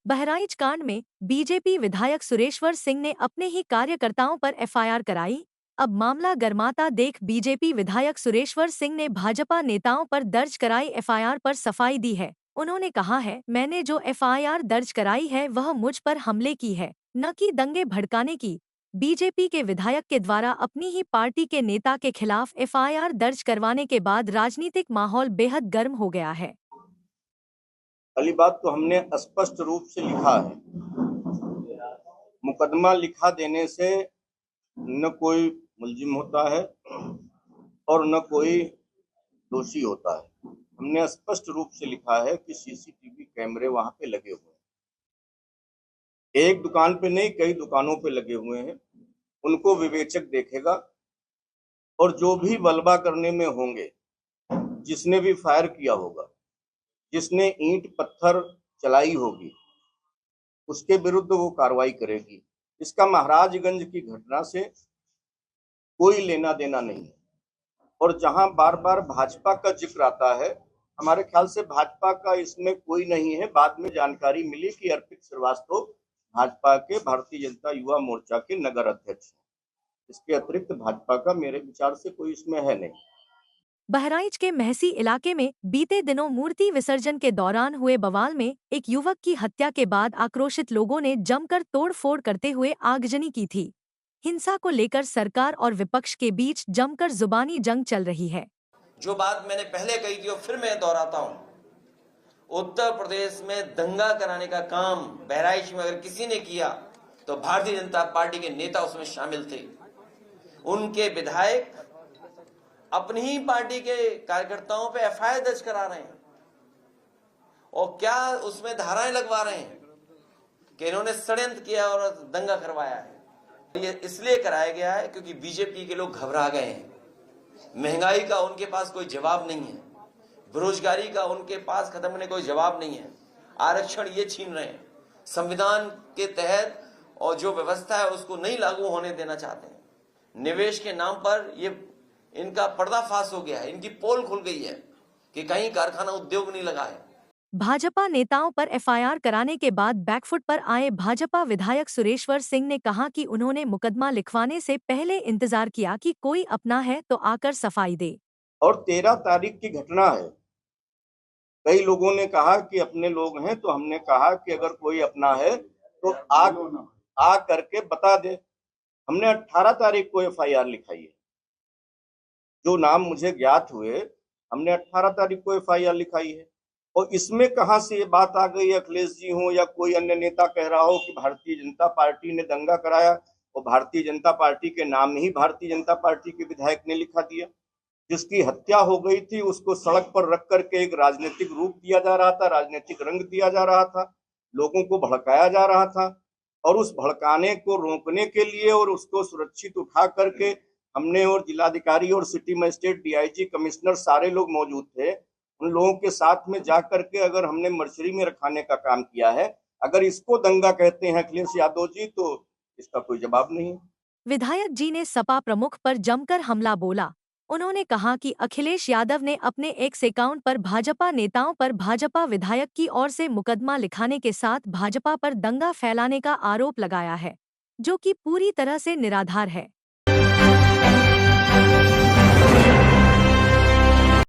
बहराइच कांड में बीजेपी विधायक सुरेश्वर सिंह ने अपने ही कार्यकर्ताओं पर एफआईआर कराई। अब मामला गरमाता देख बीजेपी विधायक सुरेश्वर सिंह ने भाजपा नेताओं पर दर्ज कराई एफआईआर पर सफाई दी है। उन्होंने कहा है, मैंने जो एफआईआर दर्ज कराई है वह मुझ पर हमले की है, न कि दंगे भड़काने की। बीजेपी के विधायक के द्वारा अपनी ही पार्टी के नेता के खिलाफ एफआईआर दर्ज करवाने के बाद राजनीतिक माहौल बेहद गर्म हो गया है। पहली बात तो हमने स्पष्ट रूप से लिखा है, मुकदमा लिखा देने से न कोई मुलजिम होता है और न कोई दोषी होता है। हमने स्पष्ट रूप से लिखा है कि सीसीटीवी कैमरे वहां पे लगे हुए हैं, एक दुकान पे नहीं कई दुकानों पे लगे हुए हैं, उनको विवेचक देखेगा और जो भी बलवा करने में होंगे, जिसने भी फायर किया होगा, जिसने ईंट पत्थर चलाई होगी, उसके विरुद्ध वो कार्रवाई करेगी। इसका महाराजगंज की घटना से कोई लेना देना नहीं है। और जहां बार बार भाजपा का जिक्र आता है, हमारे ख्याल से भाजपा का इसमें कोई नहीं है। बाद में जानकारी मिली कि अर्पित श्रीवास्तव भाजपा के भारतीय जनता युवा मोर्चा के नगर अध्यक्ष हैं। इसके अतिरिक्त भाजपा का मेरे विचार से कोई इसमें है नहीं। बहराइच के महसी इलाके में बीते दिनों मूर्ति विसर्जन के दौरान हुए बवाल में एक युवक की हत्या के बाद आक्रोशित लोगों ने जमकर तोड़फोड़ करते हुए आगजनी की थी। हिंसा को लेकर सरकार और विपक्ष के बीच जमकर जुबानी जंग चल रही है। जो बात मैंने पहले कही थी और फिर मैं दोहराता हूं, उत्तर प्रदेश में दंगा कराने का काम बहराइच में अगर किसी ने किया तो भारतीय जनता पार्टी के नेता उसमें शामिल थे। उनके विधायक अपनी ही पार्टी के कार्यकर्ताओं पे एफआईआर दर्ज करा रहे हैं और क्या उसमें धाराएं लगवा रहे हैं कि इन्होंने षड्यंत्र किया और दंगा करवाया है। ये इसलिए कराया गया है क्योंकि बीजेपी के लोग घबरा गए हैं। महंगाई का उनके पास कोई जवाब नहीं है, बेरोजगारी का उनके पास खत्म होने कोई जवाब नहीं है, आरक्षण ये छीन रहे हैं, संविधान के तहत और जो व्यवस्था है उसको नहीं लागू होने देना चाहते हैं। निवेश के नाम पर ये इनका पर्दाफाश हो गया है, इनकी पोल खुल गई है कि कहीं कारखाना उद्योग नहीं लगा है। भाजपा नेताओं पर एफआईआर कराने के बाद बैकफुट पर आए भाजपा विधायक सुरेश्वर सिंह ने कहा कि उन्होंने मुकदमा लिखवाने से पहले इंतजार किया कि कोई अपना है तो आकर सफाई दे। और 13 तारीख की घटना है। कई लोगों ने कहा कि अपने लोग हैं, तो हमने कहा कि अगर कोई अपना है तो आ करके बता दे। हमने 18 तारीख को एफआईआर लिखाई है। जो नाम मुझे ज्ञात हुए, हमने 18 तारीख को एफआईआर लिखाई है। और इसमें कहां से ये बात आ गई, अखिलेश जी हो या कोई अन्य नेता कह रहा हो कि भारतीय जनता पार्टी ने दंगा कराया, और भारतीय जनता पार्टी के नाम ही भारतीय जनता पार्टी के विधायक ने लिखा दिया। जिसकी हत्या हो गई थी उसको सड़क पर रख करके एक राजनीतिक रूप दिया जा रहा था, राजनीतिक रंग दिया जा रहा था, लोगों को भड़काया जा रहा था। और उस भड़काने को रोकने के लिए और उसको सुरक्षित उठा करके हमने, और जिलाधिकारी और सिटी मजिस्ट्रेट, डीआईजी, कमिश्नर सारे लोग मौजूद थे, उन लोगों के साथ में जा करके अगर हमने मर्चरी में रखाने का काम किया है, अगर इसको दंगा कहते हैं अखिलेश यादव जी, तो इसका कोई जवाब नहीं। विधायक जी ने सपा प्रमुख पर जमकर हमला बोला। उन्होंने कहा कि अखिलेश यादव ने अपने एक्स अकाउंट पर भाजपा नेताओं पर भाजपा विधायक की ओर से मुकदमा लिखाने के साथ भाजपा पर दंगा फैलाने का आरोप लगाया है, जो कि पूरी तरह से निराधार है।